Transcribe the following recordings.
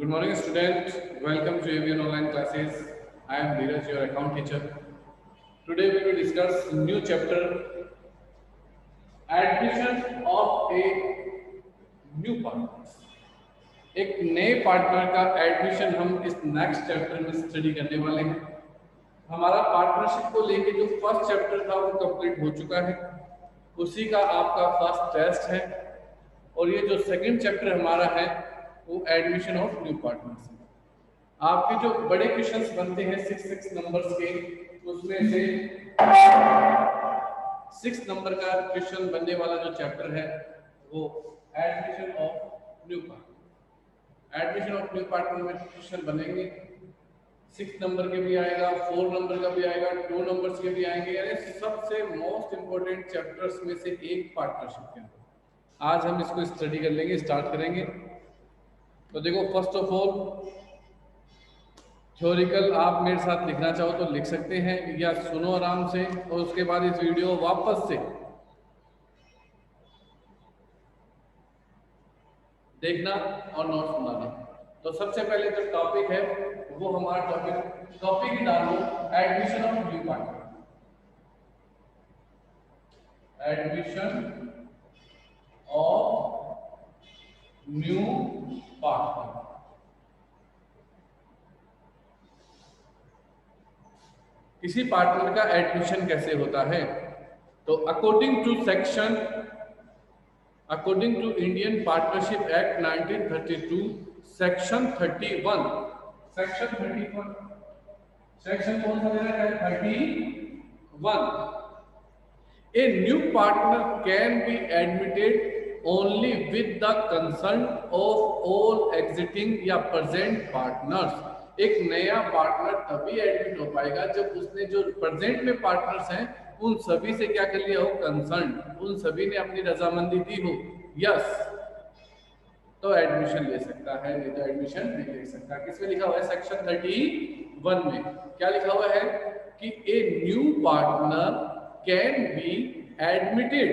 Good morning, student. Welcome to AVN Online Classes. I am Dheeraj, your account teacher. Today we will discuss new chapter, admission of a new partner. एक नए partner का admission हम इस next chapter में study करने वाले हैं। हमारा पार्टनरशिप को लेके जो फर्स्ट चैप्टर था वो कंप्लीट हो चुका है, उसी का आपका फर्स्ट टेस्ट है। और ये जो सेकंड चैप्टर हमारा है वो एडमिशन ऑफ न्यू पार्टनर्स है। आपके जो बड़े क्वेश्चंस बनते हैं 6 नंबर्स के, उसमें से 6 नंबर का क्वेश्चन बनने वाला जो चैप्टर है वो admission of new partner. Admission of new partner में क्वेश्चन बनेंगे 6 नंबर के भी आएगा, 4 नंबर का भी आएगा, 2 नंबर्स के भी आएंगे। यानी सबसे मोस्ट इंपॉर्टेंट चैप्टर्स में से एक पार्टनरशिप के अंदर आज हम इसको स्टडी कर लेंगे, स्टार्ट करेंगे। तो देखो, फर्स्ट ऑफ ऑल थ्योरिकल आप मेरे साथ लिखना चाहो तो लिख सकते हैं या सुनो आराम से, और उसके बाद इस वीडियो वापस से देखना और नोट्स बनाना। तो सबसे पहले जो टॉपिक है वो हमारा टॉपिक ही डालो, admission of new partner. Admission of new partner. किसी पार्टनर का एडमिशन कैसे होता है? तो according to Indian partnership act 1932 section 31, section कौन सा दे रहा है? 31। A new partner can be admitted only with the consent of all existing या प्रेजेंट पार्टनर्स। एक नया पार्टनर तभी एडमिट हो पाएगा जब उसने जो प्रेजेंट में पार्टनर्स हैं उन सभी से क्या कर लिया हो? कंसर्न, उन सभी ने अपनी रजामंदी दी हो, यस, तो एडमिशन ले सकता है, नहीं तो एडमिशन नहीं ले सकता। किसमें लिखा हुआ है? सेक्शन 31 में क्या लिखा हुआ है कि ए new partner can be admitted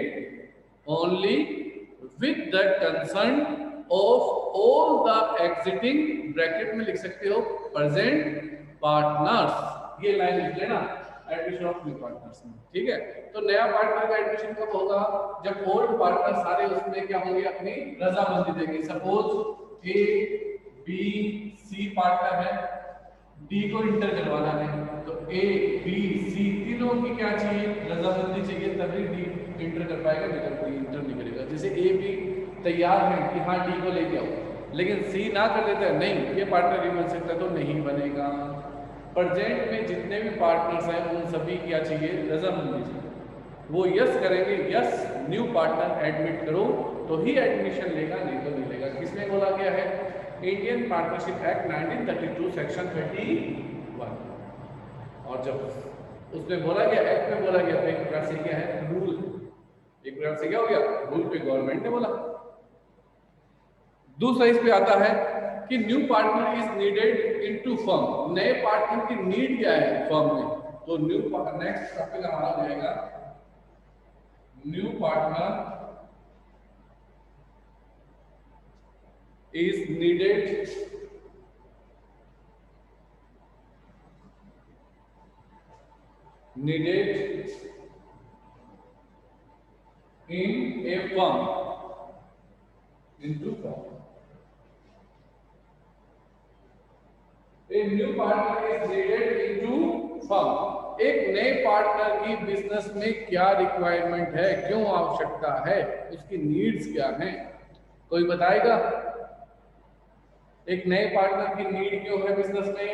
only with the concern of all the existing, bracket में लिख सकते हो प्रेजेंट पार्टनर्स। ये लाइन लिख लेना एडमिशन ऑफ न्यू पार्टनर्स में, ठीक है। तो नया पार्टनर का एडमिशन कब होगा? जब ओल्ड पार्टनर सारे उसमें क्या होंगे? अपनी रजामंदी देंगे। Suppose A B C partner है, डी को इंटर करवाना है, तो ए बी सी तीनों की क्या चाहिए? रजामंदी चाहिए, तभी डी इंटर कर पाएगा, नहीं तो इंटर नहीं करेगा। जैसे ए बी तैयार है कि हाँ डी को लेके आओ, लेकिन सी ना कर देता है, नहीं ये पार्टनर नहीं बन सकता, तो नहीं बनेगा। प्रेजेंट में जितने भी पार्टनर्स हैं उन सभी क्या चाहिए? रजामंदी चाहिए। वो यस करेंगे, यस न्यू पार्टनर एडमिट करो, तो ही एडमिशन लेगा, नहीं तो नहीं लेगा। किसमें बोला गया है? Indian partnership act 1932 section 31। और जब उसमें बोला गया, एक्ट में बोला गया, तो एक प्रकार से क्या है? रूल। एक प्रकार से क्या हो गया? रूल पे गवर्नमेंट ने बोला। दूसरा इस पे आता है कि new partner is needed into firm. नए पार्टनर की नीड क्या है फर्म में? तो न्यू नेक्स्ट टॉपिक हमारा हो जाएगा new partner is needed in a firm, into firm. A new partner is needed into firm. एक नए पार्टनर की बिजनेस में क्या रिक्वायरमेंट है, क्यों आवश्यकता है, उसकी नीड्स क्या हैं? कोई बताएगा? एक नए पार्टनर की नीड क्यों है बिजनेस में?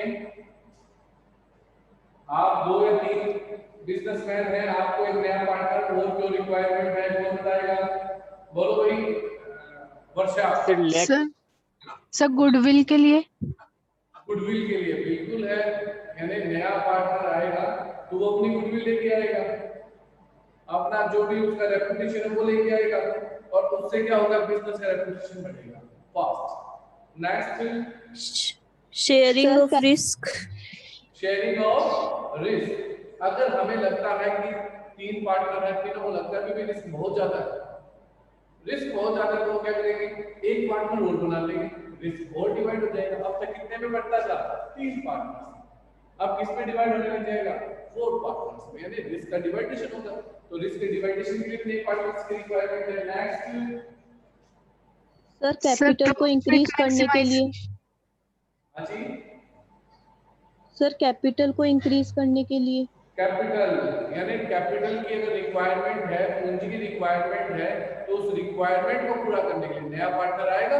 आप 2 या 3 बिजनेसमैन हैं, आपको एक नया पार्टनर और क्यों रिक्वायरमेंट है, कौन बताएगा? बोलो भाई। वर्षा। सर गुडविल के लिए। गुडविल के लिए बिल्कुल है। यानी नया पार्टनर आएगा तो वो अपनी गुडविल लेके आएगा, अपना जो भी उसका रेपुटेशन है वो लेके आएगा, और उससे क्या होगा? बिजनेस का रेपुटेशन बढ़ेगा fast. Next, sharing of risk. Sharing of risk. अगर हमें लगता है कि 3 पार्टनर है, तीनों को लगता है कि रिस्क बहुत ज्यादा है, रिस्क बहुत ज्यादा, तो क्या करेंगे? एक पार्टनर और बना लेंगे, रिस्क और डिवाइड हो जाएगा। अब तक कितने में बढ़ता था? 3 पार्टनर्स, अब किस में डिवाइड होने लग जाएगा? 4 पार्टनर्स में, यानी रिस्क का डिवाइडेशन होगा। तो रिस्क के डिवाइडेशन के लिए कितने पार्टनर्स की रिक्वायरमेंट है? नेक्स्ट सर सर कैपिटल को इंक्रीज करने के लिए, हाँ जी, सर कैपिटल को इंक्रीज करने के लिए, कैपिटल, यानी कैपिटल की अगर रिक्वायरमेंट है, पूंजी की रिक्वायरमेंट है, तो उस रिक्वायरमेंट को पूरा करने के लिए नया पार्टनर आएगा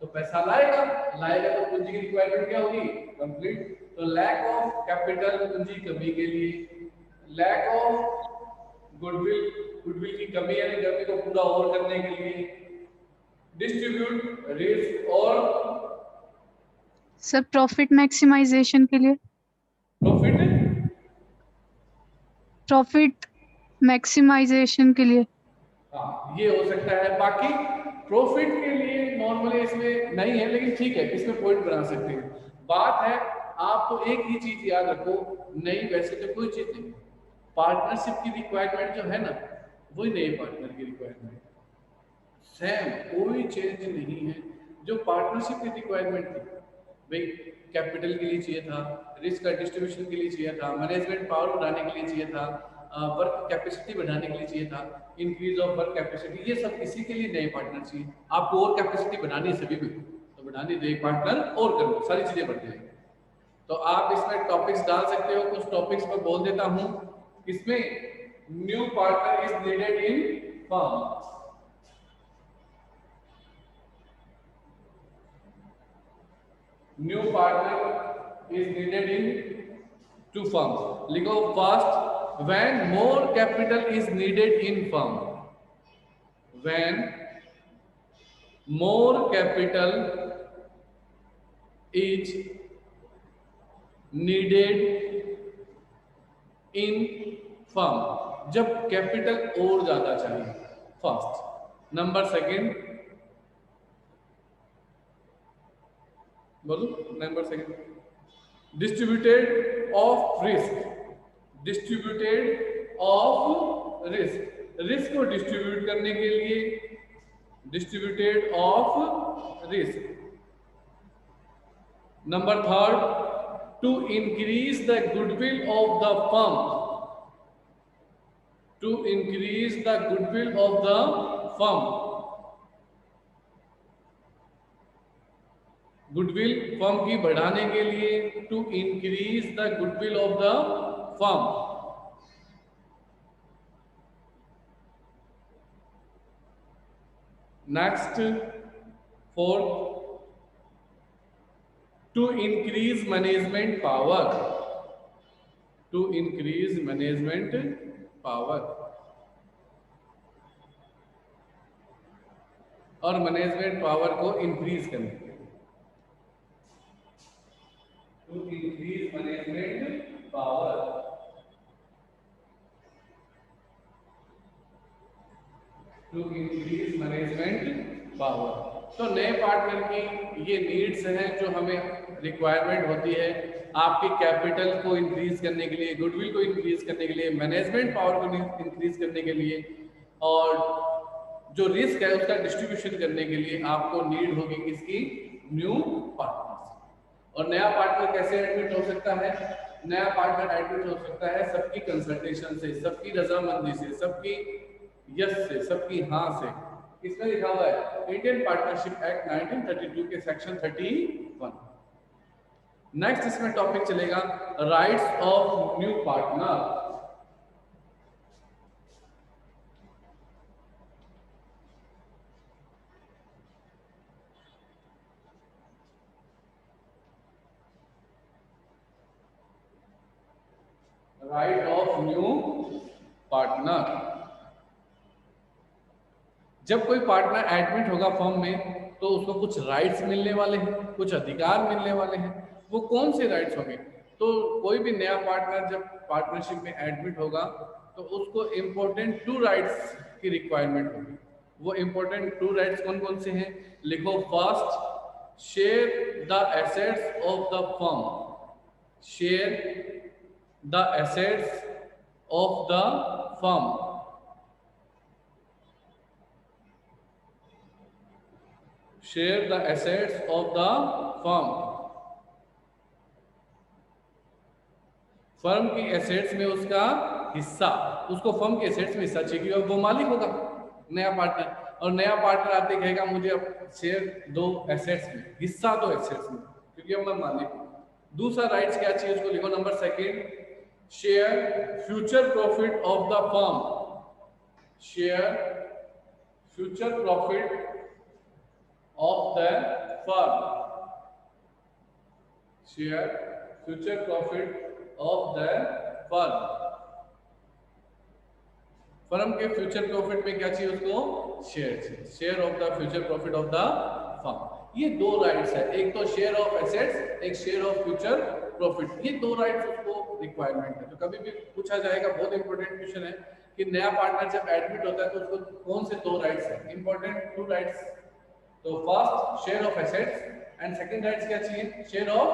तो पैसा लाएगा, लाएगा तो पूंजी की रिक्वायरमेंट क्या होगी? कंप्लीट। तो लैक ऑफ कैपिटल, पूंजी कमी के लिए, लैक ऑफ गुडविल, गुडविल की कमी यानी कमी को पूरा और करने के लिए, डिस्ट्रीब्यूट रिस्क और सर प्रॉफिट मैक्सिमाइजेशन के लिए, प्रॉफिट, प्रॉफिट मैक्सिमाइजेशन के लिए। हाँ ये हो सकता है। बाकी प्रॉफिट के लिए नॉर्मली इसमें नहीं है, लेकिन ठीक है, इसमें पॉइंट बना सकते हैं। बात है, आप तो एक ही चीज याद रखो, नहीं वैसे तो कोई चीज नहीं, पार्टनरशिप की रिक्वायरमेंट जो है ना, वही नए पार्टनर की रिक्वायरमेंट सेम, कोई चेंज नहीं है। जो पार्टनरशिप की रिक्वायरमेंट थी भाई, कैपिटल के लिए चाहिए था, रिस्क का डिस्ट्रीब्यूशन के लिए चाहिए था, मैनेजमेंट पावर बढ़ाने के लिए चाहिए था, वर्क कैपेसिटी बढ़ाने के लिए चाहिए था, इंक्रीज ऑफ वर्क कैपेसिटी, ये सब इसी के लिए नए पार्टनर चाहिए। आपको और कैपेसिटी बढ़ानी है सभी में, तो बढ़ानी तो एक पार्टनर और कर लो, सारी चीजें बढ़ जाएंगी। तो आप इसमें टॉपिक्स डाल सकते हो, कुछ टॉपिक्स मैं बोल देता हूं। इसमें new partner is needed in firm, new partner is needed in two firms. लिखो first, when more capital is needed in firm, when more capital is needed in firm, जब कैपिटल और ज्यादा चाहिए, फर्स्ट। नंबर सेकंड, बोलो number second, distributed of risk, distributed of risk, risk को distribute करने के लिए, distributed of risk. Number third, to increase the goodwill of the firm, to increase the goodwill of the firm, goodwill firm की बढ़ाने के लिए, to increase the goodwill of the firm. Next fourth, to increase management power, to increase management power, और management power को increase करने के लिए, to increase management power, to increase management power। तो नए पार्टनर की ये नीड्स हैं जो हमें रिक्वायरमेंट होती है, आपकी कैपिटल को इंक्रीज करने के लिए, गुडविल को इंक्रीज करने के लिए, मैनेजमेंट पावर को इंक्रीज करने के लिए, और जो रिस्क है उसका डिस्ट्रीब्यूशन करने के लिए आपको नीड होगी किसकी? New partner. और नया पार्टनर कैसे एडमिट हो सकता है? नया पार्टनर एडमिट हो सकता है सबकी कंसल्टेशन से, सबकी रजामंदी से, सबकी यस से, सबकी हाँ से। इसमें लिखा हुआ है इंडियन पार्टनरशिप एक्ट 1932 के सेक्शन 31। नेक्स्ट इसमें टॉपिक चलेगा rights of new partner. Right of new partner, जब कोई पार्टनर एडमिट होगा फर्म में तो उसको कुछ राइट्स मिलने वाले हैं, कुछ अधिकार मिलने वाले हैं। वो कौन से राइट्स होंगे? तो कोई भी नया पार्टनर जब पार्टनरशिप में एडमिट होगा तो उसको इंपॉर्टेंट 2 राइट्स की रिक्वायरमेंट होगी। वो इंपॉर्टेंट 2 राइट्स कौन कौन से हैं? लिखो first, share the assets of the firm, share the assets of the firm, share the assets of the firm, firm की एसेट्स में उसका हिस्सा, उसको फर्म के एसेट्स में हिस्सा चाहिए और वो मालिक होगा नया पार्टनर, और नया पार्टनर आते कहेगा मुझे अब शेयर दो एसेट्स में, हिस्सा दो एसेट्स में, क्योंकि अब मैं मालिक हूं। दूसरा राइट्स क्या चाहिए उसको लिखो, number second, share future profit of the firm, share future profit of the firm, share future profit of the firm, firm के फ्यूचर प्रॉफिट में क्या चाहिए उसको, शेयर चाहिए, share of the future profit of the firm. ये दो rights है, एक तो शेयर ऑफ एसेट्स, एक शेयर ऑफ फ्यूचर प्रॉफिट, ये दो राइट्स उसको रिक्वायरमेंट है। तो कभी भी पूछा जाएगा, बहुत इंपॉर्टेंट क्वेश्चन है कि नया पार्टनर जब एडमिट होता है तो उसको कौन से दो राइट्स है, इंपॉर्टेंट टू राइट्स। तो first share of assets and second rights क्या चाहिए, share of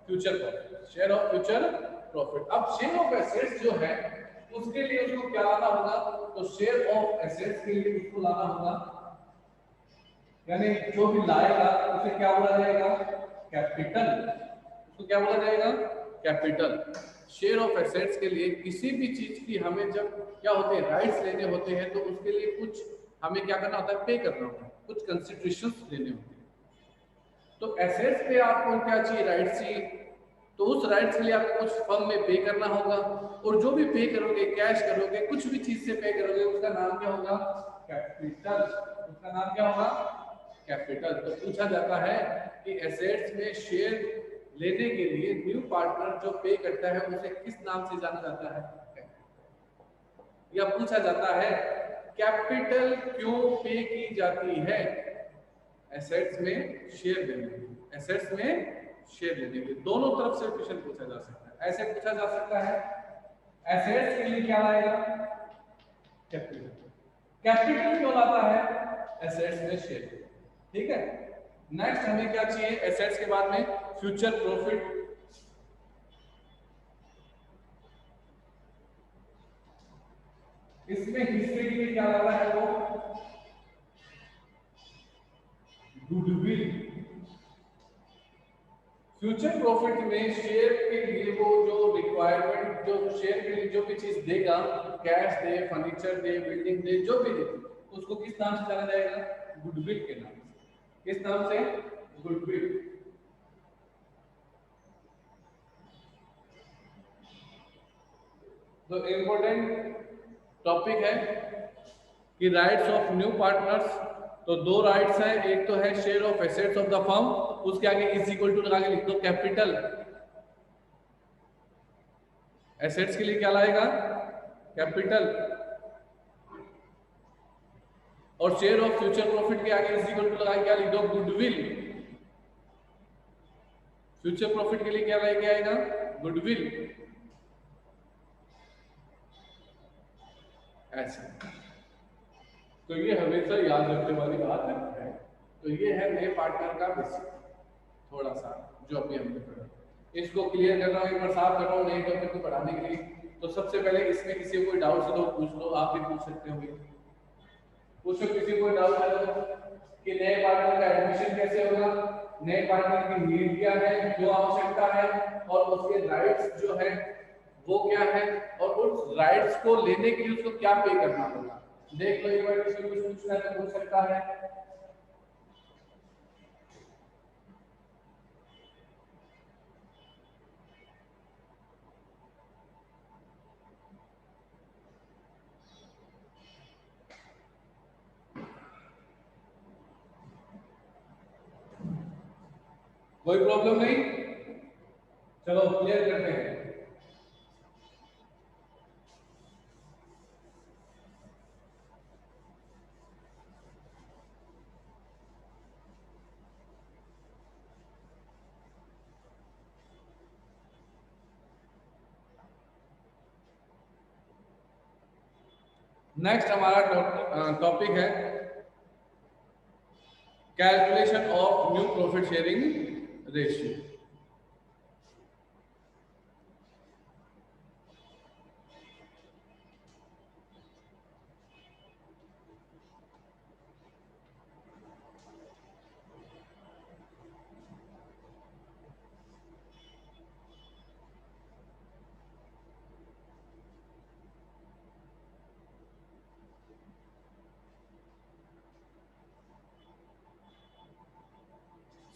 future profit, share of future profit. अब शेयर ऑफ एसेट्स जो है उसके लिए उसको क्या लाना होगा, तो शेयर ऑफ एसेट्स के लिए उसको लाना होगा, यानी जो भी लाएगा उसे क्या बोला जाएगा, कैपिटल, उसको क्या बोला जाएगा, कैपिटल। शेयर ऑफ एसेट्स के लिए किसी भी चीज की हमें जब क्या होते हैं, राइट्स लेने होते हैं, तो उसके लिए कुछ हमें क्या करना होता है, पे करना होता है, कुछ कंसिडरेशंस लेने होते हैं। तो एसेट्स पे आपको क्या चाहिए, राइट्स चाहिए, तो उस राइट्स के लिए आपको कुछ फर्म में पे करना होगा, और जो भी पे करोगे, कैश करोगे, कुछ भी चीज से पे करोगे, उसका नाम क्या होगा, कैपिटल, उसका नाम क्या होगा, कैपिटल। तो पूछा जाता है कि एसेट्स में शेयर लेने के लिए न्यू पार्टनर जो पे करता है उसे किस नाम से जाना जाता है, या पूछा जाता है कैपिटल क्यों पे की जाती है एसेट्स में शेयर लेने के लिए, एसेट्स में शेयर लेने के लिए। दोनों तरफ से क्वेश्चन पूछा जा सकता है, ऐसे पूछा जा सकता है एसेट्स के लिए क्या आएगा, कैपिटल, कैपिटल क्यों लाता है, एसेट्स में शेयर, ठीक है। नेक्स्ट हमें क्या चाहिए एसेट्स के बाद में, फ्यूचर प्रॉफिट, इसमें हिस्से के लिए क्या लाना है, वो गुडविल। फ्यूचर प्रॉफिट में शेयर के लिए वो जो रिक्वायरमेंट, जो शेयर के लिए जो भी चीज देगा, कैश दे, फर्नीचर दे, बिल्डिंग दे, जो भी दे, उसको किस नाम से जाना जाएगा, गुडविल के नाम से। किस नाम से, गुडविल। तो इंपॉर्टेंट टॉपिक है कि राइट्स ऑफ न्यू पार्टनर्स। तो दो राइट्स हैं, एक तो है share of assets of the firm, उसके आगे इज इक्वल टू लगा के लिख दो कैपिटल। एसेट्स के लिए क्या लाएगा, कैपिटल, और शेयर ऑफ फ्यूचर प्रॉफिट के आगे इज इक्वल टू लगा के क्या लिख दो, गुडविल। फ्यूचर प्रॉफिट के लिए क्या लेके आएगा, गुडविल, ऐसे। तो ये हमेशा याद रखने वाली बात है। तो ये है नए पार्टनर का बेसिक, थोड़ा सा जो अभी हमने पढ़ा, इसको क्लियर कर रहा हूँ, एक बार साफ कर रहा हूँ नए टॉपिक को पढ़ाने के लिए। तो सबसे पहले इसमें किसी को कोई डाउट है तो पूछ लो, आप भी पूछ सकते हो, पूछो किसी को डाउट है तो, कि नए पार्टनर का एडमिशन कैसे होगा, नए पार्टनर की नीड क्या है, जो आवश्यकता है, और उसके राइट्स जो है वो क्या है, और उस राइट्स को लेने के लिए उसको क्या पे करना होगा। देख लो एक बार, किसी को कुछ पूछना है तो पूछ सकता है। कोई प्रॉब्लम नहीं, चलो क्लियर करते हैं। नेक्स्ट हमारा टॉपिक है calculation of new profit sharing ratio.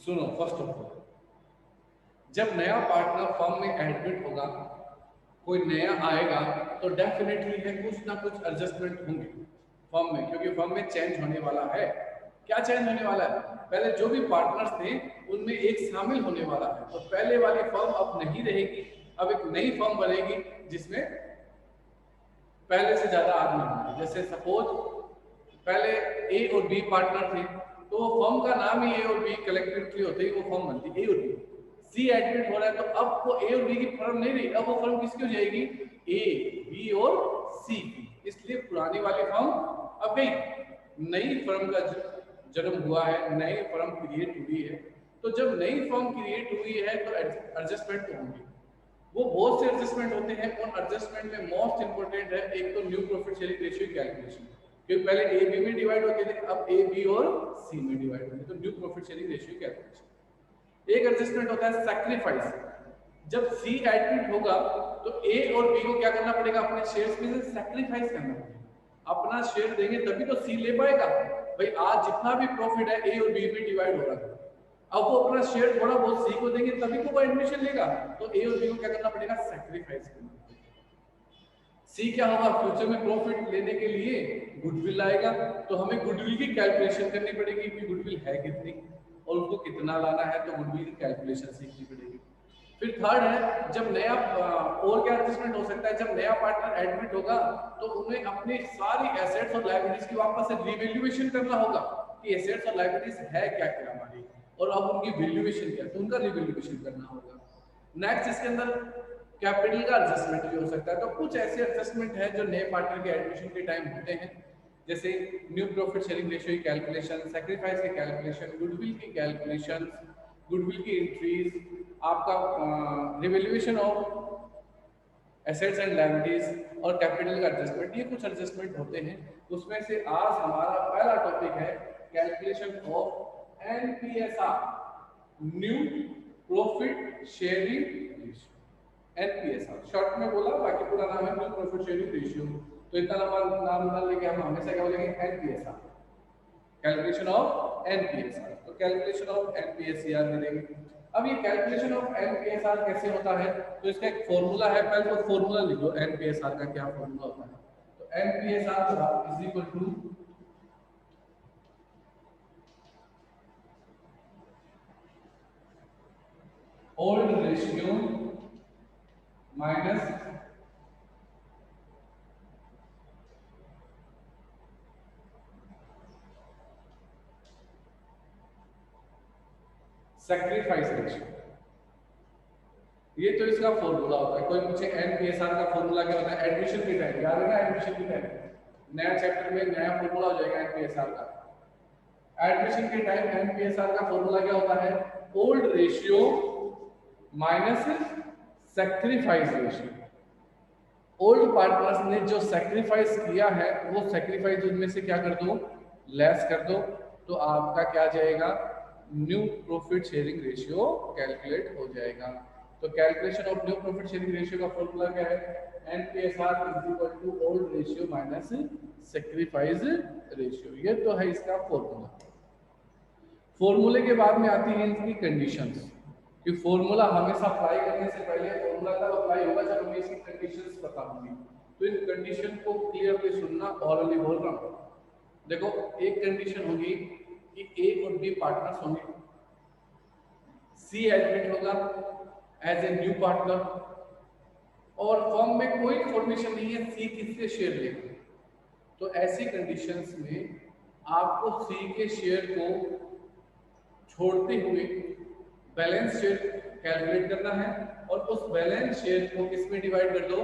सुनो, फर्स्ट ऑफ ऑल जब नया पार्टनर फर्म में एडमिट होगा, कोई नया आएगा, तो डेफिनेटली है कुछ ना कुछ एडजस्टमेंट होंगे फर्म में, क्योंकि फर्म में चेंज होने वाला है। क्या चेंज होने वाला है? पहले जो भी पार्टनर्स थे उनमें एक शामिल होने वाला है, तो पहले वाली फर्म अब नहीं रहेगी, अब एक नई फर्म बनेगी जिसमें पहले से ज्यादा आदमी होंगे। जैसे सपोज पहले ए और बी पार्टनर थे, तो वो फर्म का नाम ही ए और बी कलेक्टिवली होते ही वो फर्म बनती ए और बी। सी एडमिट हो रहा है तो अब वो ए और बी की फर्म नहीं रही, अब वो फर्म किसकी हो जाएगी? ए, बी और सी की। इसलिए पुरानी वाली फर्म अब गई, नई फर्म का जन्म हुआ है, नई फर्म क्रिएट हुई है। तो जब नई फर्म क्रिएट हुई है तो एडजस्टमेंट तो होंगे। वो बहुत से एडजस्टमेंट होते हैं, और एडजस्टमेंट में मोस्ट इंपोर्टेंट है एक तो new profit sharing ratio calculation, क्योंकि पहले ए बी में डिवाइड होते थे, अब ए बी और सी में डिवाइड होते, तो new profit sharing ratio calculation. एक एडजस्टमेंट होता है सैक्रिफाइस। जब सी एडमिट होगा तो ए और बी को क्या करना पड़ेगा? अपने शेयर्स में से सैक्रिफाइस करना पड़ेगा। अपना शेयर देंगे तभी तो सी ले पाएगा। भाई आज जितना भी प्रॉफिट है ए और बी में डिवाइड हो रहा है, अब वो अपना शेयर थोड़ा बहुत सी को देंगे तभी तो वो एडमिशन लेगा। तो ए और बी को क्या करना पड़ेगा? सैक्रिफाइस करना पड़ेगा। सी क्या होगा? फ्यूचर में प्रॉफिट लेने के लिए गुडविल आएगा, तो हमें गुडविल की कैलकुलेशन करनी पड़ेगी कि गुडविल है कितनी और उसको कितना लाना है, तो गुडविल की कैलकुलेशन सीखनी पड़ेगी। फिर थर्ड है, जब नया और क्या एडजस्टमेंट हो सकता है? जब नया पार्टनर एडमिट होगा तो उन्हें अपनी सारी एसेट्स और लायबिलिटीज की वापस से रिवैल्यूएशन करना होगा कि एसेट्स और लायबिलिटीज है क्या क्या हमारी, और अब उनकी वैल्यूएशन क्या है, तो उनका रिवैल्यूएशन करना होगा। नेक्स्ट इसके अंदर कैपिटल का एडजस्टमेंट भी हो सकता है। तो कुछ ऐसे एडजस्टमेंट है जो नए पार्टनर के एडमिशन के टाइम होते हैं, जैसे न्यू प्रॉफिट शेयरिंग रेशियो की कैलकुलेशन, सैक्रिफाइस की कैलकुलेशन, गुडविल की कैलकुलेशन, गुडविल की एंट्रीज, आपका revaluation of assets and liabilities और कैपिटल का एडजस्टमेंट। ये कुछ एडजस्टमेंट होते हैं। उसमें से आज हमारा पहला टॉपिक है calculation of एनपीएसआर, new profit sharing ratio. एनपीएसआर short में बोला, बाकी पूरा नाम है न्यू प्रॉफिट शेयरिंग रेशियो। तो इतना नाम ना लेके हम हमेशा क्या बोलेंगे? एनपीएसआर, कैलकुलेशन ऑफ एनपीएसआर। तो कैलकुलेशन ऑफ एनपीएसआर देंगे। अब ये कैलकुलेशन ऑफ एनपीएसआर कैसे होता है? तो इसका एक फॉर्मूला है, पहले तो फॉर्मूला लिखो एनपीएसआर का क्या फॉर्मूला होता है। तो NPSR is equal to old ratio minus sacrifice ratio. ये तो इसका फॉर्मूला होता है। कोई पूछे एनपीएसआर का फॉर्मूला क्या होता है? एडमिशन के टाइम याद है ना, एडमिशन के टाइम नया चैप्टर में नया फॉर्मूला हो जाएगा एनपीएसआर का। एडमिशन के टाइम एनपीएसआर का फॉर्मूला क्या होता है? Old ratio minus sacrifice ratio. Old partners ने जो सैक्रिफाइस किया है वो सैक्रिफाइस उनमें से क्या कर दो? लेस कर दो, तो आपका क्या जाएगा? New profit sharing ratio calculate हो जाएगा। तो calculation of new profit sharing ratio का फॉर्मूला क्या है? NPSR is equal to old ratio minus sacrifice ratio. ये तो है इसका फॉर्मूला। फॉर्मूले के बाद में आती है इनकी कंडीशंस, कि फॉर्मूला हमेशा अप्लाई करने से पहले फॉर्मूला तब अप्लाई होगा जब हमें इसकी कंडीशंस पता होंगी। तो इन कंडीशन को क्लियरली सुनना, ऑरली बोल रहा हूँ। देखो, एक कंडीशन होगी कि ए और बी पार्टनर्स होंगे, सी एडमिट होगा एज ए न्यू पार्टनर, और फर्म में कोई इंफॉर्मेशन नहीं है सी किससे शेयर लेगा। तो ऐसी कंडीशंस में आपको सी के शेयर को छोड़ते हुए बैलेंस शेयर कैलकुलेट करना है, और उस बैलेंस शेयर को किस में डिवाइड कर दो?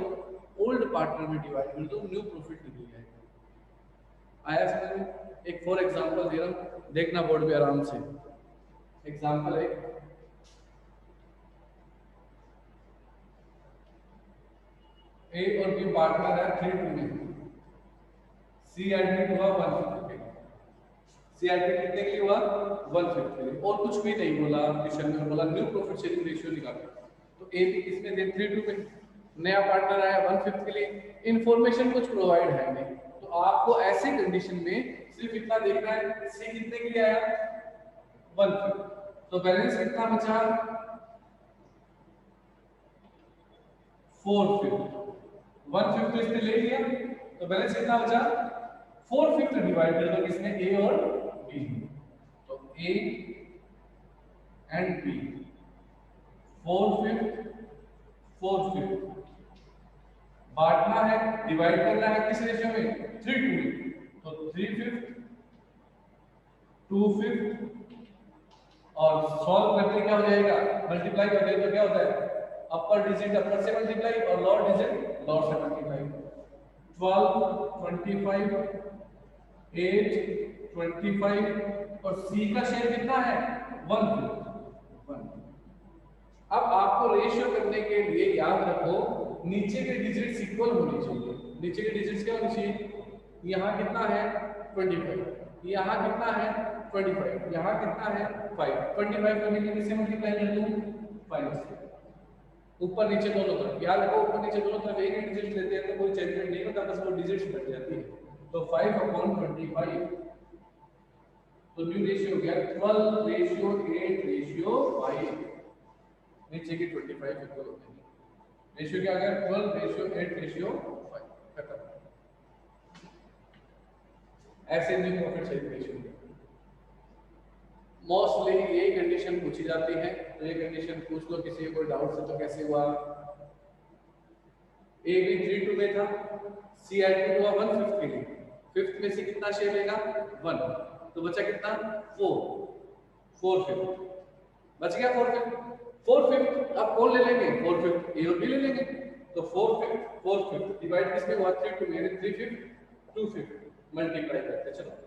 ओल्ड पार्टनर में डिवाइड कर दो, न्यू प्रॉफिट निकल जाएगा। आया समझ में? एक फॉर एग्जांपल दे रहा हूं, देखना बोर्ड पे आराम से। एग्जांपल है, ए और बी पार्टनर है 3 में, सी एडमिट हुआ 150 पे, सी एडमिट कितने के लिए हुआ? 150 के लिए, और कुछ भी नहीं बोला, क्वेश्चन में बोला न्यू प्रॉफिट शेयरिंग रेशियो निकालो। तो ए बी किसमें दे? 3 में। नया पार्टनर आया 150 के लिए, इंफॉर्मेशन कुछ प्रोवाइड है नहीं, तो आपको ऐसे कंडीशन में सिर्फ इतना देखना है सी कितने के लिए आया? 150। तो बैलेंस कितना बचा 4/5 1/5 तो इसने ले लिया तो बैलेंस कितना बचा 4/5 डिवाइड कर दो किसमें ए और बी तो ए एंड बी 4/5 4/5 बांटना है डिवाइड करना है किस रेशियो में 3:2 तो 3/5 2/5 और सॉल्व करके क्या हो जाएगा मल्टीप्लाई कर दे तो क्या होता है अपर डिजिट अपर से मल्टीप्लाई और लोअर डिजिट लोअर से मल्टीप्लाई 12 25 8 25 और सी का शेयर कितना है 1/5 अब आपको रेशियो करने के लिए याद रखो नीचे के डिजिट्स इक्वल होने चाहिए नीचे के डिजिट्स क्या होने चाहिए यहाँ कितना है 25 यहाँ कितना है 25 यहाँ कितना है 5 25 करने के लिए किससे मल्टीप्लाई कर दूं 5 से ऊपर नीचे दोनों तरफ याद रखो ऊपर नीचे दोनों तरफ एक ही डिजिट लेते हैं तो कोई चेंजमेंट नहीं होता बस वो डिजिट्स बच जाती है तो 5/25 तो न्यू रेशियो हो गया 12:8:5 नीचे की 25 इक्वल होते हैं रेशियो क्या आ गया 12:8:5 खत्म ऐसे new profit sharing ratio mostly यही कंडीशन पूछी जाती है तो ये कंडीशन पूछ लो किसी को डाउट से तो कैसे हुआ ए भी 3:2 में था सी एड हुआ 1/5 के लिए 5th में से कितना शेयर लेगा 1 तो बचा कितना 4/5 बच गया 4/5 अब कौन ले लेंगे 4/5 ए और बी ले लेंगे तो 4/5 डिवाइड किसमें हुआ 3 में 3/5 2/5 मल्टीप्लाई करते चलो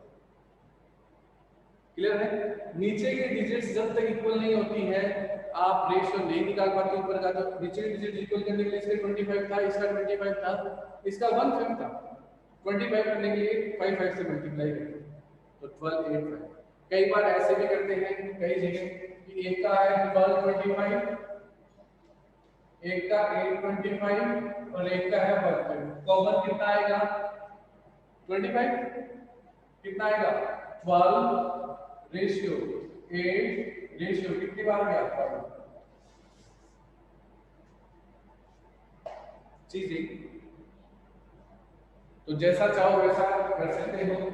क्लियर है नीचे के डिजिट्स जब तक इक्वल नहीं होती है आप रेशियो नहीं निकाल पाते ऊपर का तो नीचे के डिजिट इक्वल करने के लिए इसका 25 था इसका 25 था इसका 1/5 था 25 करने के लिए 5 से मल्टीप्लाई करते तो 12/8 कई बार ऐसे भी करते हैं कई जगह कि एक का है 12/25 एक का 8/25 और एक का है 1/5 कॉमन कितना आएगा 25 कितना आएगा 12 रेशियो 8 रेशियो कितनी बार गया आपका चीजें तो जैसा चाहो वैसा कर सकते हो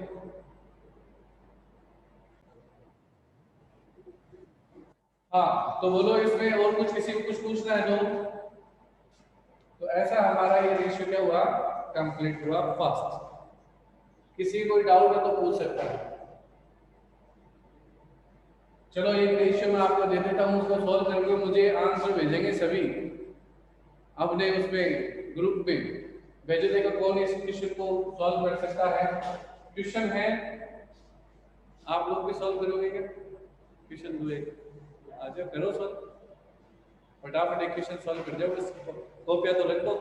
हाँ तो बोलो इसमें और कुछ किसी को कुछ पूछना है तो ऐसा हमारा ये रेशियो क्या हुआ कंप्लीट हुआ फर्स्ट किसी को डाउट है तो पूछ सकता है चलो एक रेशियो मैं आपको दे देता हूँ उसको सॉल्व करके मुझे आंसर भेजेंगे सभी अपने उसमें ग्रुप में भेज देगा कौन इस क्वेश्चन को सॉल्व कर सकता है क्वेश्चन है आप लोग भी सॉल्व करोगे क्या क्वेश्चन दो एक आ जाओ करो सॉल्व फटाफट एक क्वेश्चन सॉल्व कर जाओ बस कॉपियां तो रख दो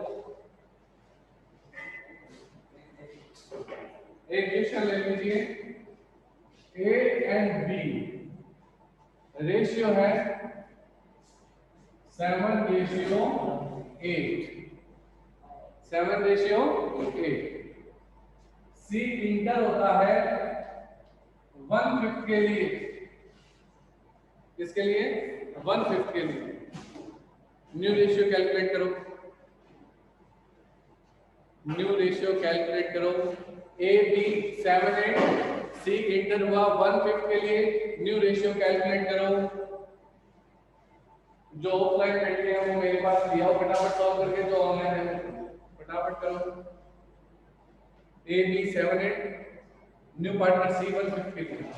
एक क्वेश्चन ले लीजिए ए एंड बी रेशियो है 7:8 7:8 सी इंटर होता है 1/5 के लिए किसके लिए 1/5 के लिए न्यू रेशियो कैलकुलेट करो न्यू रेशियो कैलकुलेट करो ए बी 7:8 सी इंटर हुआ 1/5 के लिए न्यू रेशियो कैलकुलेट करो जो ऑफलाइन बैठे हैं वो मेरे पास लिया हो फटाफट सॉल्व करके जो ऑनलाइन है फटाफट करो A B 7:8 new partner C 1/5 के लिए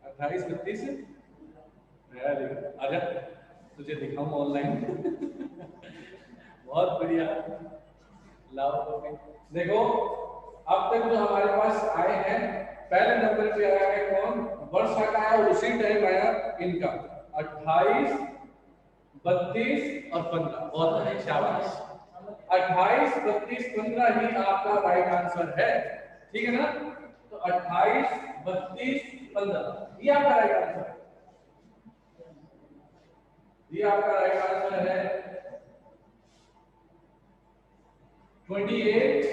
28 32 आजा तुझे दिखाऊं ऑनलाइन। बहुत बढ़िया। लाओ देखो अब तक जो हमारे पास आए हैं, पहले नंबर पे आया है कौन, वर्षा का आया, उसी टाइम आया इनका 28 32 और 15। बहुत बढ़िया, शाबाश। 28 32 15 ही आपका राइट आंसर है, ठीक है ना। तो 28 32 15 ये आपका राइट आंसर है, ये आपका राइट आंसर है। 28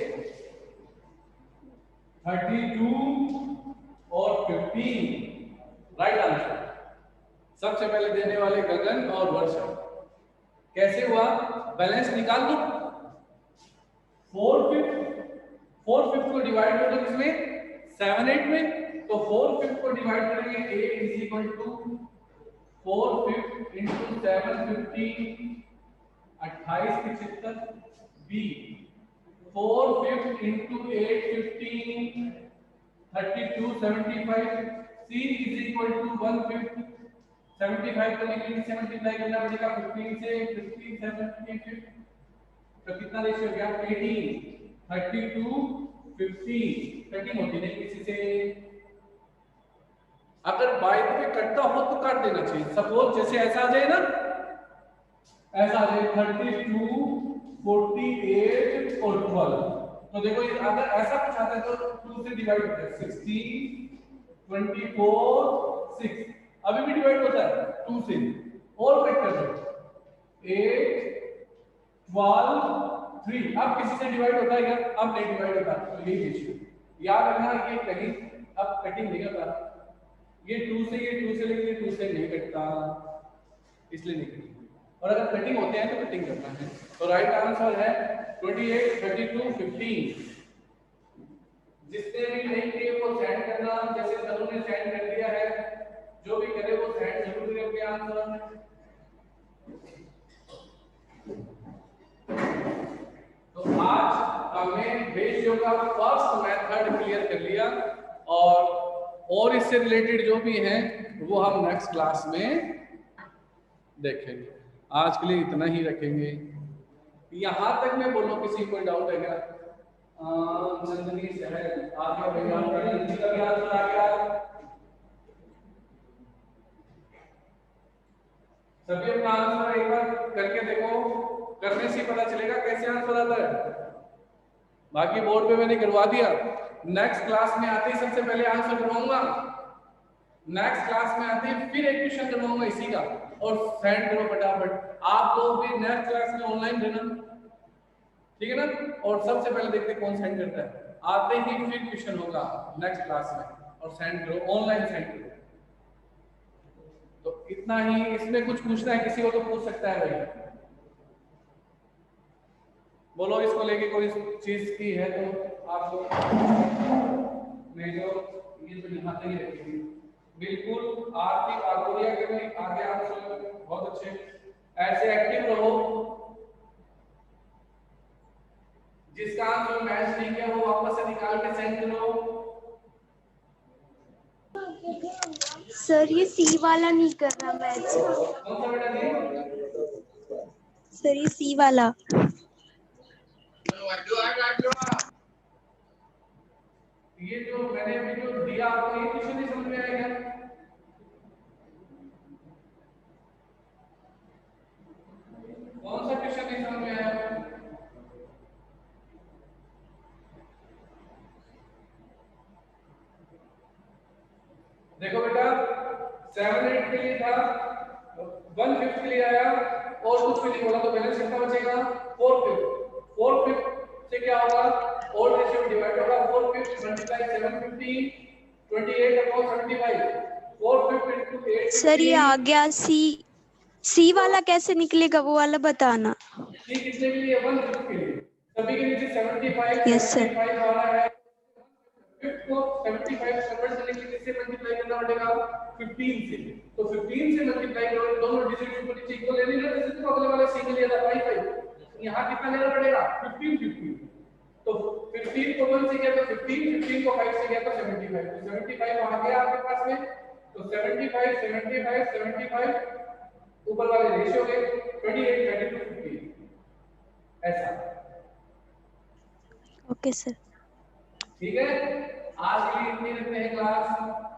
32 और 15 राइट आंसर। सबसे पहले देने वाले गगन और वर्षा। कैसे हुआ, बैलेंस निकाल दो। 4/5 को डिवाइड कर दो किसमें, 7/8 में। तो 4/5 को डिवाइड करेंगे, a is equal to 4/5 into 7 15 28 75, b 4/5 into 8 15 32 75, c is equal to 1/5 75 को नेगेटिव से मल्टीप्लाई करना पड़ेगा 15 से, 15 75 तो कितना रेशियो हो गया 18 32 15 कटिंग होती नहीं किसी से। अगर बाय द वे कटता हो तो काट देना चाहिए। सपोज जैसे ऐसा आ जाए ना, ऐसा आ जाए 32 48 और 12, तो देखो ये अगर ऐसा कुछ आता है तो 2 से डिवाइड होता है 16 24 6, अभी भी डिवाइड होता है 2 से, और कट कर दो 8 12 3, अब किसी से डिवाइड होता है क्या, अब नहीं डिवाइड होता। तो यही रेशियो याद रखना, ये कहीं अब कटिंग नहीं होता, ये 2 से लेके 2 से नहीं कटता, इसलिए नहीं कटिंग। और अगर कटिंग होते हैं तो कटिंग करना है। तो राइट आंसर है 28 32 15। जिसने भी नहीं किए वो सेंड करना, जैसे तनु ने सेंड कर दिया है, जो भी करे वो सेंड जरूर करें अपने आंसर। तो आज हमने रेशियो का फर्स्ट मेथड क्लियर कर लिया, और इससे रिलेटेड जो भी हैं वो हम नेक्स्ट क्लास में देखेंगे। आज के लिए इतना ही रखेंगे। यहां तक मैं बोलो किसी को डाउट है क्या? नंदनी सहल आ गया भैया, नंदनी का भी आंसर आ गया। सभी अपना आंसर एक बार करके देखो, करने से पता चलेगा कैसे आंसर आता है। बाकी बोर्ड पे मैंने करवा दिया, नेक्स्ट क्लास में आते ही सबसे पहले आंसर करवाऊंगा, नेक्स्ट क्लास में आते ही फिर एक क्वेश्चन करवाऊंगा इसी का, और सेंड करो फटाफट। आप लोग भी नेक्स्ट क्लास में ऑनलाइन रहना, ठीक है ना। और सबसे पहले देखते कौन सेंड करता है, आते ही फिर क्वेश्चन होगा नेक्स्ट क्लास में, और सेंड करो, ऑनलाइन सेंड करो। तो इतना ही, इसमें कुछ पूछना है किसी को तो पूछ सकता है भाई, बोलो इसको लेके कोई चीज की है तो आप लोग नहीं, जो ये तो दिखाते ही रहेंगे। बिल्कुल आरती आगोरिया के में आगे आंसर बहुत अच्छे, ऐसे एक्टिव रहो। जिसका आंसर मैच नहीं किया वो वापस से निकाल के सेंड करो। सर ये सी वाला नहीं कर रहा मैच। कौन सा बेटा जी? सर ये सी वाला। ये जो मैंने अभी जो दिया आपको, ये क्वेश्चन नहीं समझ में आएगा? कौन सा क्वेश्चन नहीं समझ में आया? देखो बेटा 7/8 के लिए था, 1/5 के लिए आया, और कुछ भी नहीं बोला, तो बैलेंस कितना बचेगा 4/5। 4/5 से क्या होगा, और रेशियो डिवाइड होगा 4/5 मल्टीप्लाई 750 28/75। 4/5 into 8 सर ये आ गया सी वाला कैसे निकलेगा वो वाला बताना। सी कितने के लिए, 1/5 के लिए, सभी के नीचे 75 यस सर। 75 वाला है, 5 को 75 कन्वर्ट करने के लिए किससे मल्टीप्लाई करना पड़ेगा 15 से। तो 15 से मल्टीप्लाई करो, दोनों डिजिट ऊपर नीचे इक्वल लेनी है, जैसे तो अगले वाले सी के लिए था 5 यहां कितना लेना पड़ेगा 15 तो 15 को 1 से किया तो 15 को 5 से किया तो 75, तो 75 आ गया आपके पास में। तो 75 75 75 ऊपर वाले रेशियो गए 28 32 15 ऐसा। Okay sir. ठीक है, आज के लिए इतनी रखते हैं क्लास।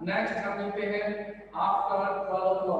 नेक्स्ट हम मिलते हैं आफ्टर 12 o'clock।